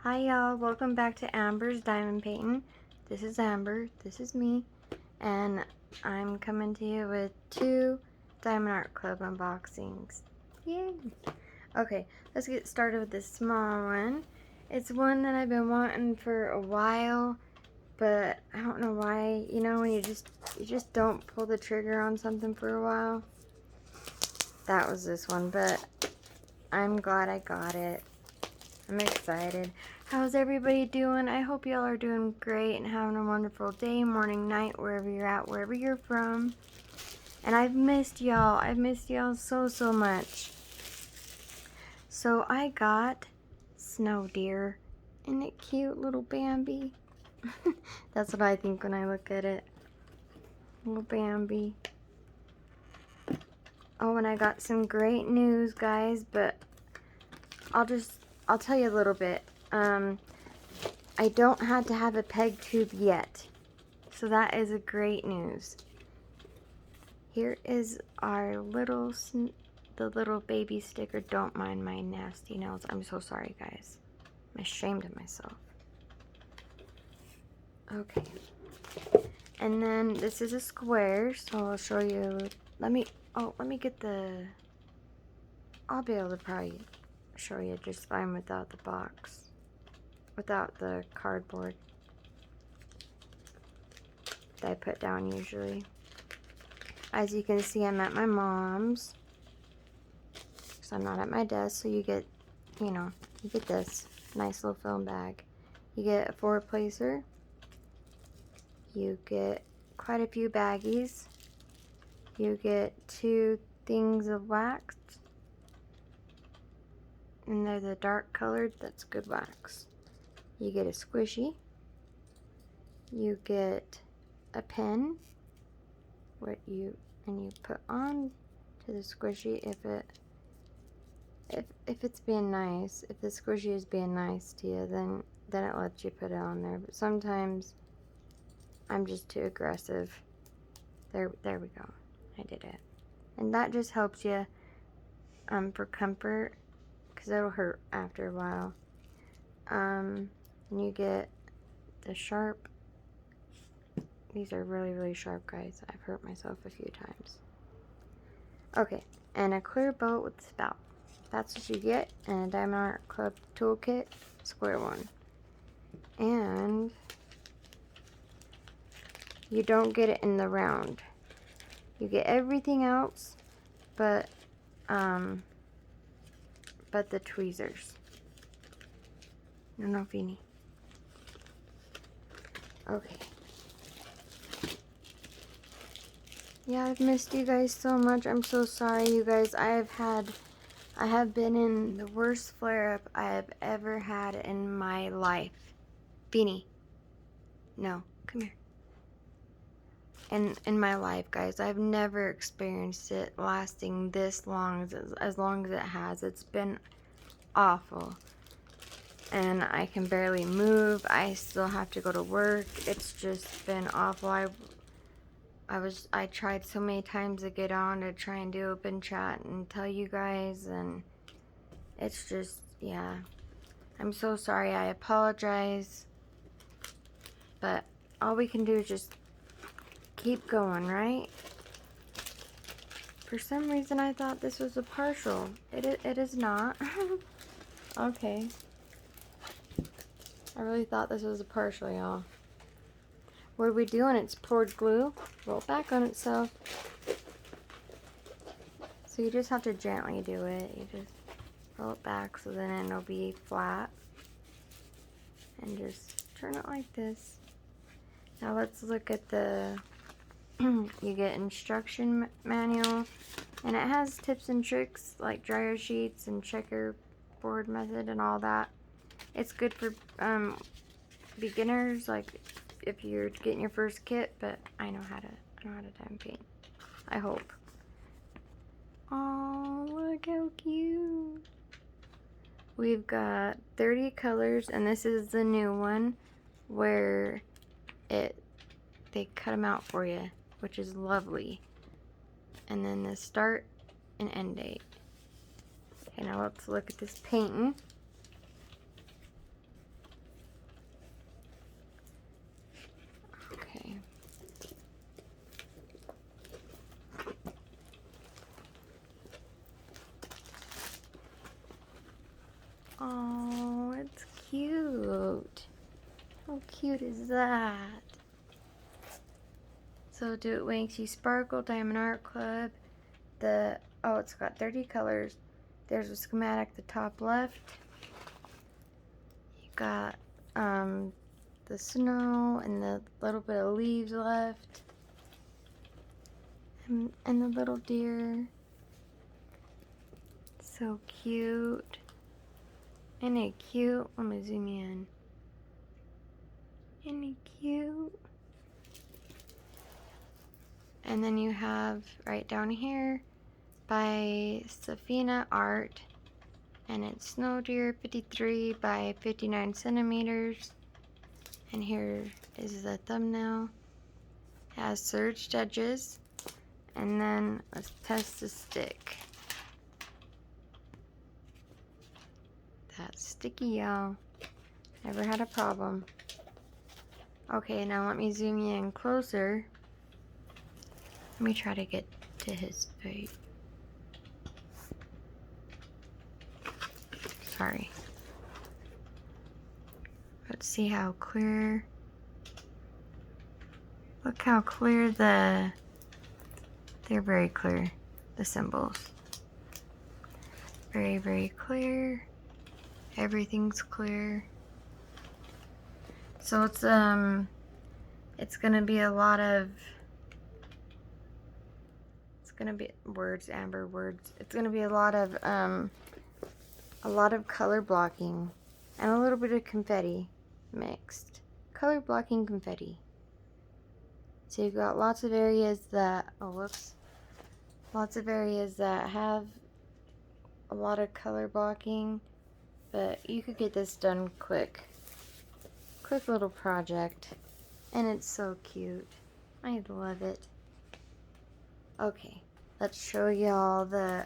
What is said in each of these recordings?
Hi y'all, welcome back to Amber's Diamond Painting. This is Amber, this is me, and I'm coming to you with 2 Diamond Art Club unboxings. Yay! Okay, let's get started with this small one. It's one that I've been wanting for a while, but I don't know why, you know, when you just don't pull the trigger on something for a while. That was this one, but I'm glad I got it. I'm excited. How's everybody doing? I hope y'all are doing great and having a wonderful day, morning, night, wherever you're at, wherever you're from. And I've missed y'all. I've missed y'all so much. So I got Snow Deer. Isn't it cute, little Bambi? That's what I think when I look at it. Little Bambi. Oh, and I got some great news, guys, but I'll tell you a little bit. I don't have to have a peg tube yet. So that is a great news. Here is our the little baby sticker. Don't mind my nasty nails. I'm so sorry, guys. I'm ashamed of myself. Okay. And then this is a square, so I'll show you. Let me get I'll be able to probably show you just fine without the box. Without the cardboard that I put down usually. As you can see, I'm at my mom's. So I'm not at my desk, so you get, you get this nice little film bag. You get a 4-placer. You get quite a few baggies. You get 2 things of wax. And they're the dark colored, that's good wax. You get a squishy. You get a pen. You put on to the squishy if it's being nice. If the squishy is being nice to you, then it lets you put it on there. But sometimes I'm just too aggressive. There we go. I did it. And that just helps you for comfort, because it'll hurt after a while. And you get the sharp. These are really sharp, guys. I've hurt myself a few times. Okay, and a clear boat with spout. That's what you get in a Diamond Art Club toolkit, square one. And you don't get it in the round. You get everything else but the tweezers. No, Feeny. Okay. Yeah, I've missed you guys so much. I'm so sorry, you guys. I have been in the worst flare-up I have ever had in my life. Beanie. No, come here. In my life, guys, I've never experienced it lasting this long, as long as it has. It's been awful. And I can barely move. I still have to go to work. It's just been awful. I tried so many times to get on to try and do open chat and tell you guys, and it's just, yeah. I'm so sorry. I apologize. But all we can do is just keep going, right? For some reason, I thought this was a partial. It is not. Okay. I really thought this was a partial, y'all. What are we doing? It's poured glue. Roll back on itself. So you just have to gently do it. You just roll it back so then it'll be flat. And just turn it like this. Now let's look at the, you get instruction manual. And it has tips and tricks like dryer sheets and checkerboard method and all that. It's good for beginners, like if you're getting your first kit, but I know how to diamond paint. I hope. Oh, look how cute. We've got 30 colors, and this is the new one where they cut them out for you, which is lovely. And then the start and end date. Okay, now let's look at this painting. Oh, it's cute. How cute is that? So Do It Makes You Sparkle, Diamond Art Club. It's got 30 colors. There's a schematic at the top left. You got the snow and the little bit of leaves left. And the little deer. So cute. Isn't it cute? Let me zoom in. Isn't it cute? And then you have right down here by Safina Art, and it's Snow Deer 53 by 59 centimeters. And here is the thumbnail. It has serged edges. And then let's test the stick. That's sticky, y'all. Never had a problem. Okay, now let me zoom you in closer. Let me try to get to his face. Sorry. Let's see how clear. Look how clear they're very clear, the symbols. Very, very clear. Everything's clear. So it's gonna be a lot of words, Amber, words. It's gonna be a lot of color blocking and a little bit of confetti mixed. Color blocking confetti. So you've got lots of areas that lots of areas that have a lot of color blocking, but you could get this done quick little project, and it's so cute. I love it. Okay, let's show y'all the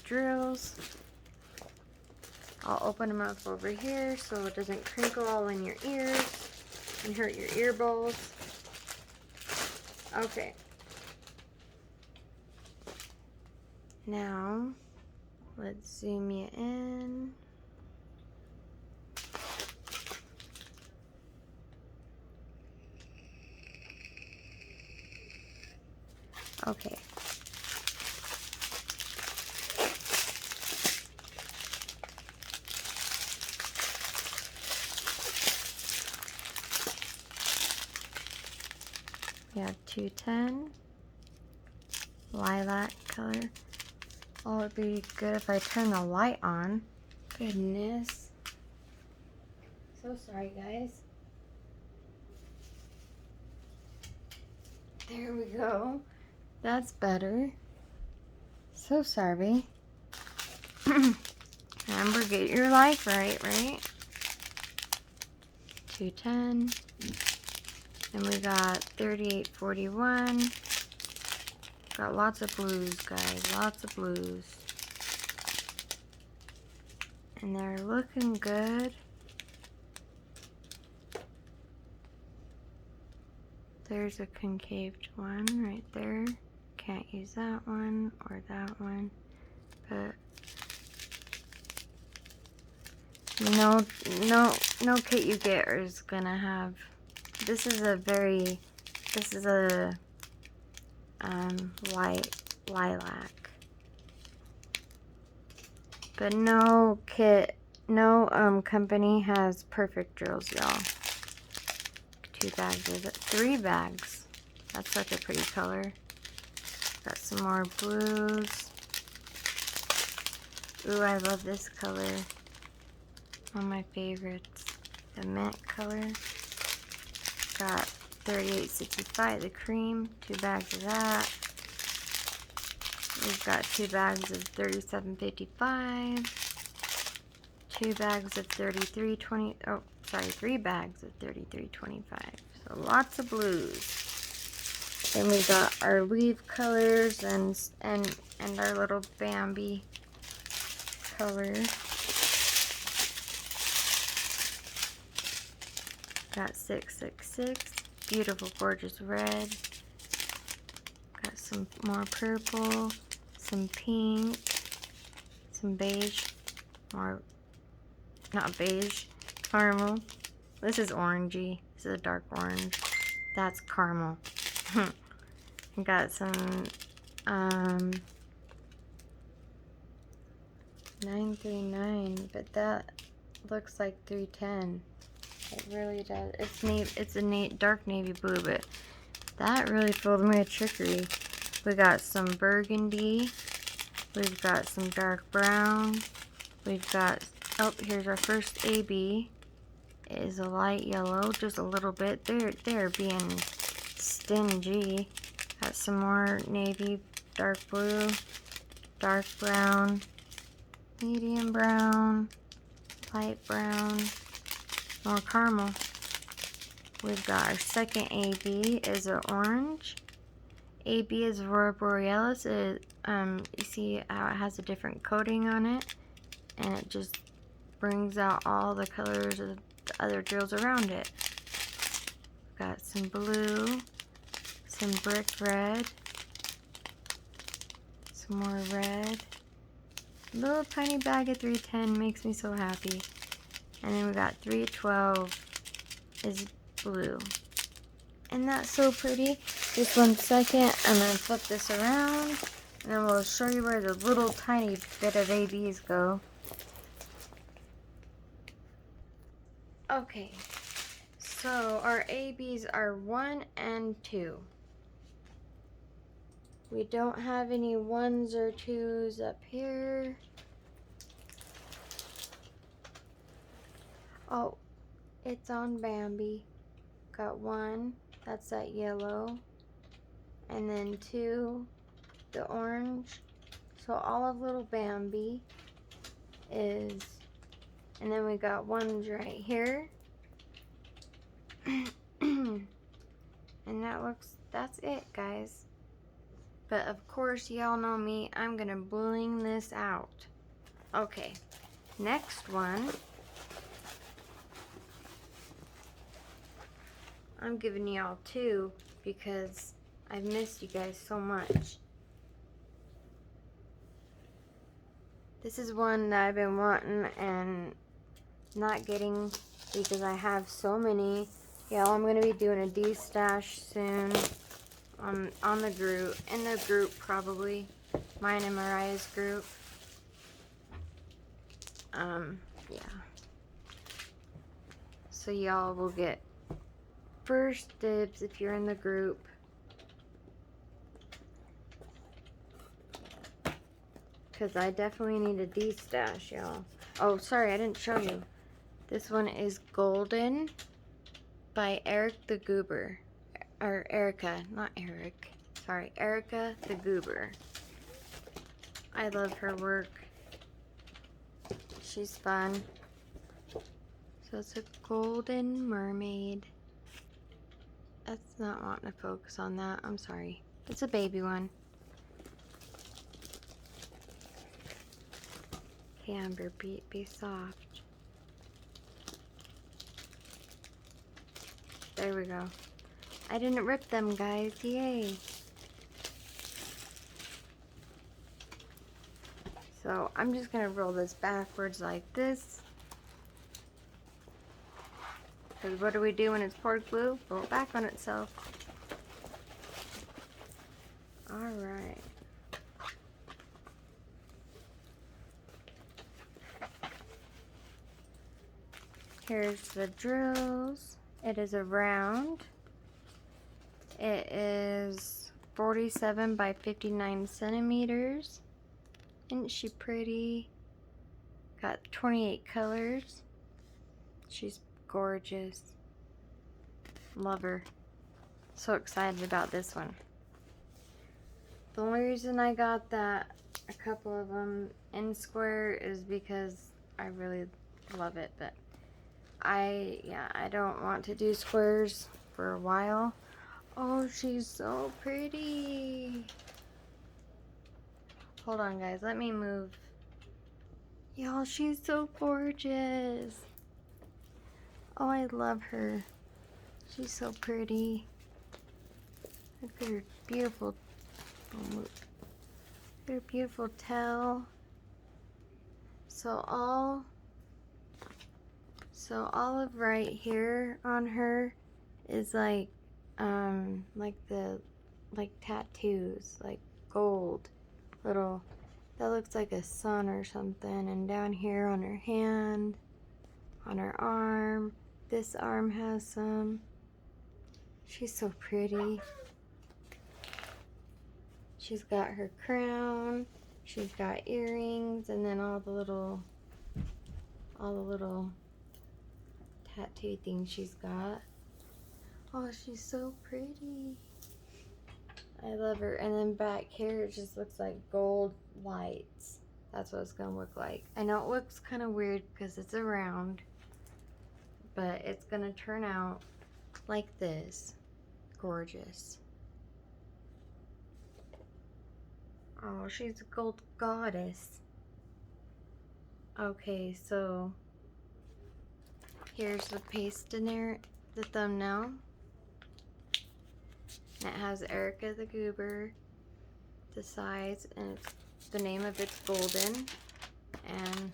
drills. I'll open them up over here so it doesn't crinkle all in your ears and hurt your ear balls. Okay. Now, let's zoom you in. Okay. We have 210 lilac color. Oh, it'd be good if I turn the light on. Goodness. So sorry, guys. There we go. That's better. So sorry. Amber, get your life right? 210. And we got 3841. Got lots of blues, guys. Lots of blues. And they're looking good. There's a concaved one right there. Can't use that one or that one. But no kit you get is gonna have. This is a light lilac. But no kit, no company has perfect drills, y'all. 2 bags of it. 3 bags. That's such a pretty color. Got some more blues. Ooh, I love this color. One of my favorites. The mint color. Got 3865, the cream. 2 bags of that. We've got 2 bags of 3755. 2 bags of 3320. Oh, sorry, 3 bags of 3325. So lots of blues. Then we got our leaf colors and our little Bambi color. Got 666. Beautiful, gorgeous red. Got some more purple, some pink, some beige. more, not beige, caramel. This is orangey. This is a dark orange. That's caramel. I got some 939, but that looks like 310. It really does. It's a dark navy blue, but that really fooled me with trickery. We got some burgundy. We've got some dark brown. We've got, oh, here's our first AB. It is a light yellow, just a little bit. They're being stingy. Got some more navy, dark blue, dark brown, medium brown, light brown, more caramel. We've got our second AB is an orange. AB is Aurora Borealis. You see how it has a different coating on it, and it just brings out all the colors of the other drills around it. We've got some blue, some brick red, some more red. Little tiny bag of 310 makes me so happy. And then we got 312 is blue. And that's so pretty. Just 1 second, I'm going to flip this around, and then we'll show you where the little tiny bit of ABs go. Okay, so our ABs are 1 and 2. We don't have any 1s or 2s up here. Oh, it's on Bambi. Got 1, that's that yellow. And then 2, the orange. So all of little Bambi is, and then we got 1s right here. And that's it, guys. But of course, y'all know me, I'm gonna bling this out. Okay, next one. I'm giving y'all 2 because I've missed you guys so much. This is one that I've been wanting and not getting because I have so many. Y'all, I'm gonna be doing a de-stash soon on the group, in the group probably, mine and Mariah's group. Yeah. So y'all will get first dibs if you're in the group. Because I definitely need a de-stash, y'all. Oh, sorry, I didn't show you. This one is Golden by Eric the Goober. Or Erica, not Eric. Sorry, Erica the Goober. I love her work. She's fun. So it's a golden mermaid. That's not wanting to focus on that. I'm sorry. It's a baby one. Okay, Amber, be soft. There we go. I didn't rip them, guys. Yay. So I'm just going to roll this backwards like this. Because what do we do when it's poured glue? Roll it back on itself. Alright. Here's the drills. It is a round. It is 47 by 59 centimeters. Isn't she pretty? Got 28 colors. She's gorgeous. Love her. So excited about this one. The only reason I got that, a couple of them in square, is because I really love it. But I don't want to do squares for a while. Oh, she's so pretty. Hold on, guys. Let me move. Y'all, she's so gorgeous. Oh, I love her. She's so pretty. Look at her beautiful, her beautiful tail. So So all of right here on her is like tattoos, like gold, little, that looks like a sun or something. And down here on her hand, on her arm, this arm has some. She's so pretty. She's got her crown, she's got earrings, and then all the little tattoo things she's got. Oh, she's so pretty. I love her. And then back here it just looks like gold lights. That's what it's gonna look like. I know it looks kind of weird because it's a round, but it's gonna turn out like this. Gorgeous. Oh, she's a gold goddess. Okay, so here's the paste in there, the thumbnail. And it has Erica the Goober, the size, and the name of it's Golden. And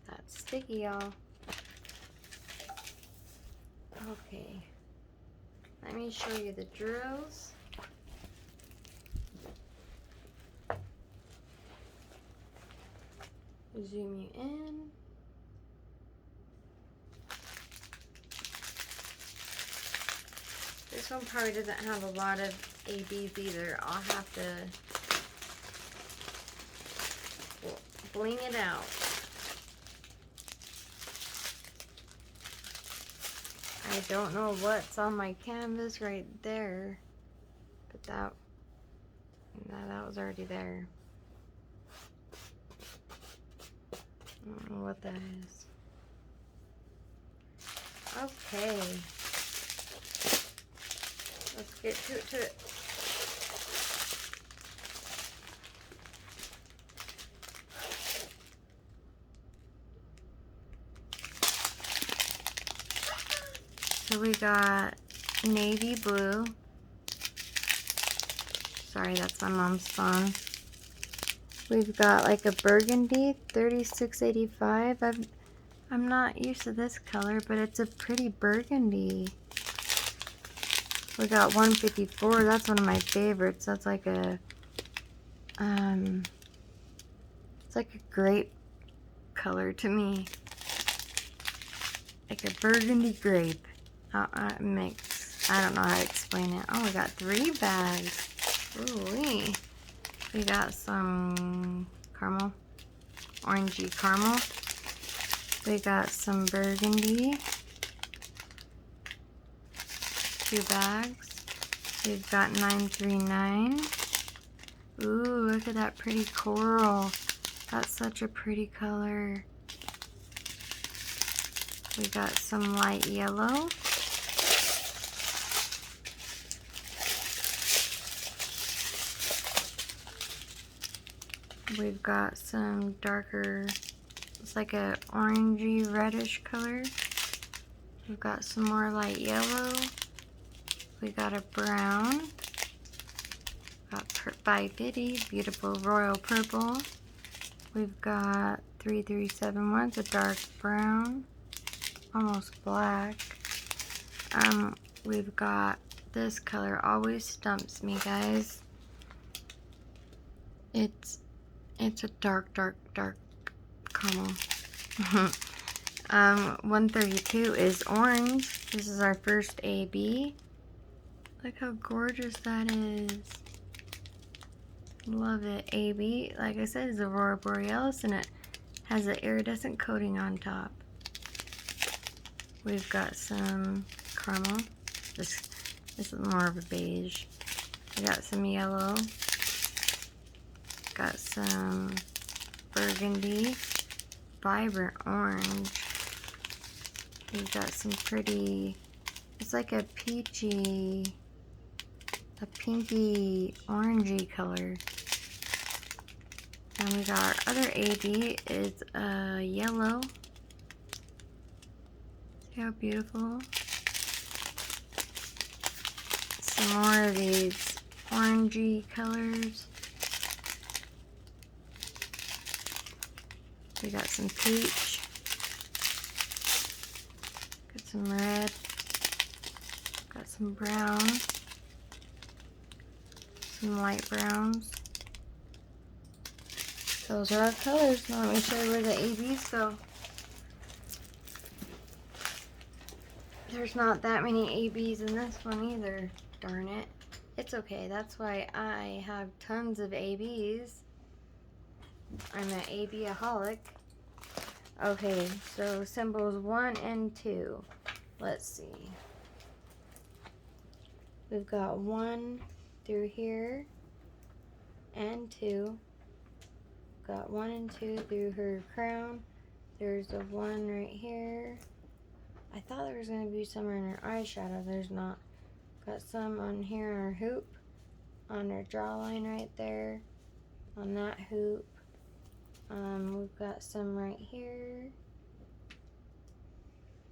that's sticky, y'all. Okay, let me show you the drills. Zoom you in. This one probably doesn't have a lot of ABs either. I'll have to bling it out. I don't know what's on my canvas right there, but that was already there. I don't know what that is. Okay. Let's get to it. So we got navy blue. Sorry, that's my mom's phone. We've got like a burgundy, 36.85. I'm not used to this color, but it's a pretty burgundy. We got 154. That's one of my favorites. That's like a it's like a grape color to me, like a burgundy grape mix. I don't know how to explain it. Oh, we got 3 bags. Ooh-wee. We got some caramel, orangey caramel. We got some burgundy. 2 bags. We've got 939. Ooh, look at that pretty coral. That's such a pretty color. We got some light yellow. We've got some darker, it's like a orangey reddish color. We've got some more light yellow. We got a brown. Got by Biddy, beautiful royal purple. We've got 3371, it's a dark brown, almost black. We've got this color, always stumps me, guys. It's a dark caramel. 132 is orange. This is our first AB. Look how gorgeous that is. Love it. AB, like I said, is Aurora Borealis, and it has an iridescent coating on top. We've got some caramel. This is more of a beige. We got some yellow. Got some burgundy, vibrant orange. We've got some pretty, it's like a peachy, a pinky orangey color. And we got our other AB is yellow. See how beautiful? Some more of these orangey colors. We got some peach. Got some red. Got some brown. Some light browns. Those are our colors. Now let me show you where the ABs go. There's not that many ABs in this one either. Darn it. It's okay. That's why I have tons of ABs. I'm an AB-aholic. Okay, so symbols 1 and 2. Let's see. We've got 1 through here and 2. Got 1 and 2 through her crown. There's a 1 right here. I thought there was going to be some in her eyeshadow. There's not. Got some on here on her hoop. On her jawline right there. On that hoop. We've got some right here.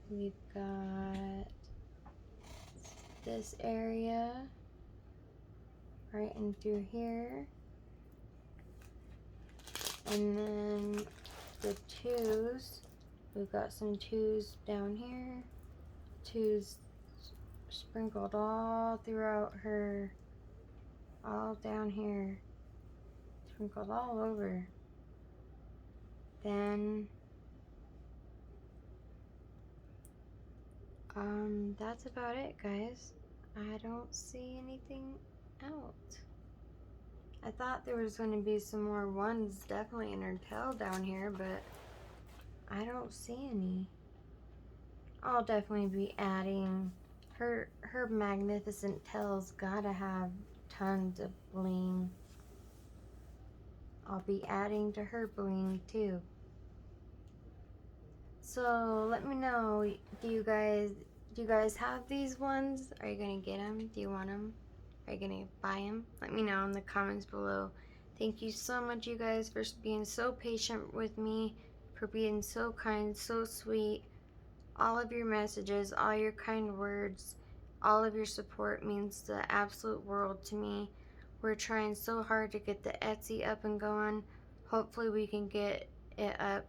We've got this area. Right in through here. And then the 2s. We've got some 2s down here. 2s sprinkled all throughout her, all down here. Sprinkled all over. Then, that's about it, guys. I don't see anything else. I thought there was going to be some more 1s definitely in her tail down here, but I don't see any. I'll definitely be adding her magnificent tail's gotta have tons of bling. I'll be adding to her bling too. So let me know, do you guys have these ones? Are you gonna get them? Do you want them? Are you gonna buy them? Let me know in the comments below. Thank you so much, you guys, for being so patient with me, for being so kind, so sweet. All of your messages, all your kind words, all of your support means the absolute world to me. We're trying so hard to get the Etsy up and going. Hopefully we can get it up.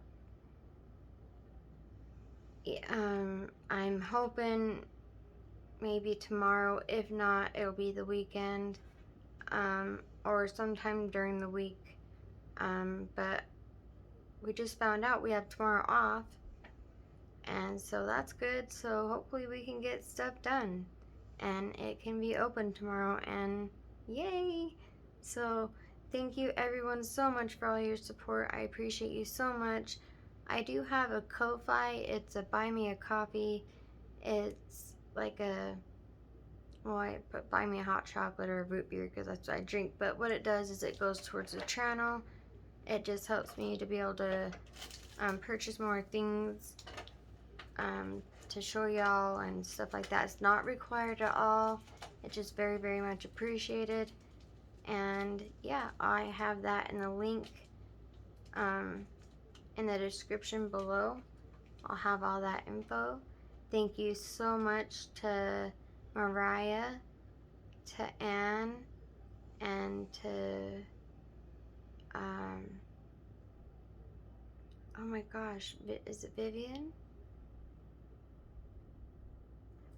I'm hoping maybe tomorrow. If not, it'll be the weekend, or sometime during the week. But we just found out we have tomorrow off, and so that's good. So hopefully we can get stuff done and it can be open tomorrow, and yay. So thank you everyone so much for all your support. I appreciate you so much. I do have a Ko-Fi. It's a buy me a coffee. It's like a, well, I put buy me a hot chocolate or a root beer because that's what I drink, but what it does is it goes towards the channel. It just helps me to be able to purchase more things to show y'all and stuff like that. It's not required at all. It's just very, very much appreciated. And yeah, I have that in the link in the description below. I'll have all that info. Thank you so much to Mariah, to Anne, and to oh my gosh, is it Vivian?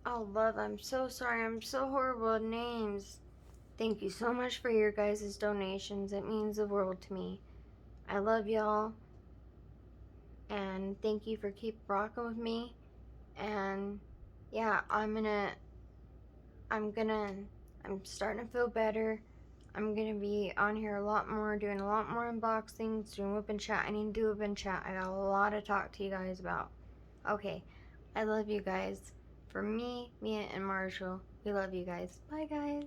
Oh, love, I'm so sorry. I'm so horrible at names. Thank you so much for your guys' donations. It means the world to me. I love y'all. And thank you for keep rocking with me. And yeah, I'm starting to feel better. I'm gonna be on here a lot more, doing a lot more unboxings, doing whip and chat. I need to do whip and chat. I got a lot to talk to you guys about. Okay, I love you guys. For me, Mia, and Marshall, we love you guys. Bye, guys.